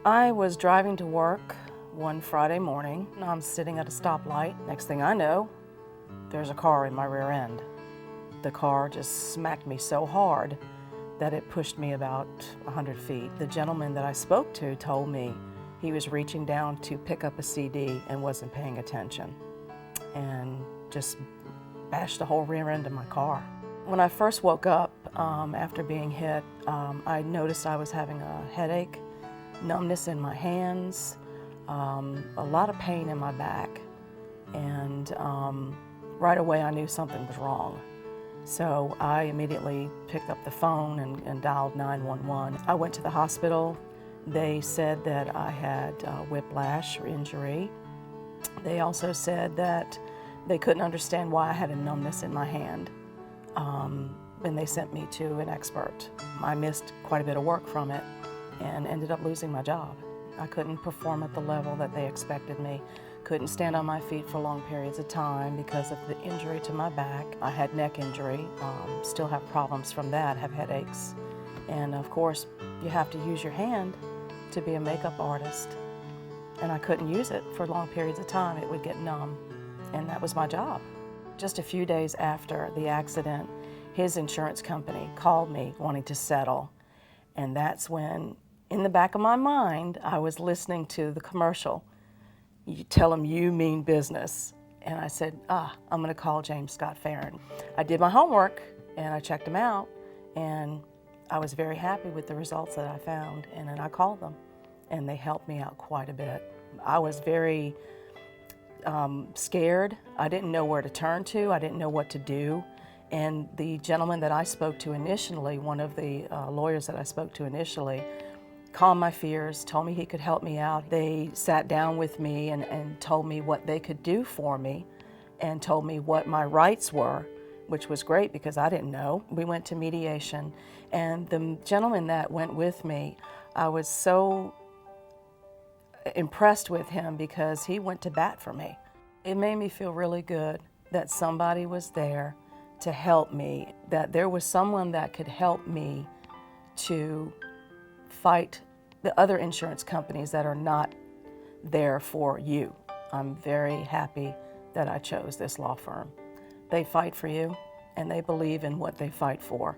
I was driving to work one Friday morning. I'm sitting at a stoplight. Next thing I know, there's a car in my rear end. The car just smacked me so hard that it pushed me about 100 feet. The gentleman that I spoke to told me he was reaching down to pick up a CD and wasn't paying attention and just bashed the whole rear end of my car. When I first woke up after being hit, I noticed I was having a headache, numbness in my hands, a lot of pain in my back, and right away I knew something was wrong. So I immediately picked up the phone and dialed 911. I went to the hospital. They said that I had whiplash or injury. They also said that they couldn't understand why I had a numbness in my hand. And they sent me to an expert. I missed quite a bit of work from it and ended up losing my job. I couldn't perform at the level that they expected me. Couldn't stand on my feet for long periods of time because of the injury to my back. I had neck injury, still have problems from that, have headaches. And of course, you have to use your hand to be a makeup artist. And I couldn't use it for long periods of time. It would get numb, and that was my job. Just a few days after the accident, his insurance company called me wanting to settle. And that's when, in the back of my mind, I was listening to the commercial. You tell them you mean business. And I said, I'm gonna call James Scott Farron. I did my homework and I checked him out, and I was very happy with the results that I found. And then I called them and they helped me out quite a bit. I was very scared. I didn't know where to turn to. I didn't know what to do. And the gentleman that I spoke to initially, one of the lawyers that I spoke to initially, calmed my fears, told me he could help me out. They sat down with me and told me what they could do for me and told me what my rights were, which was great because I didn't know. We went to mediation, and the gentleman that went with me, I was so impressed with him because he went to bat for me. It made me feel really good that somebody was there to help me, that there was someone that could help me to fight the other insurance companies that are not there for you. I'm very happy that I chose this law firm. They fight for you and they believe in what they fight for.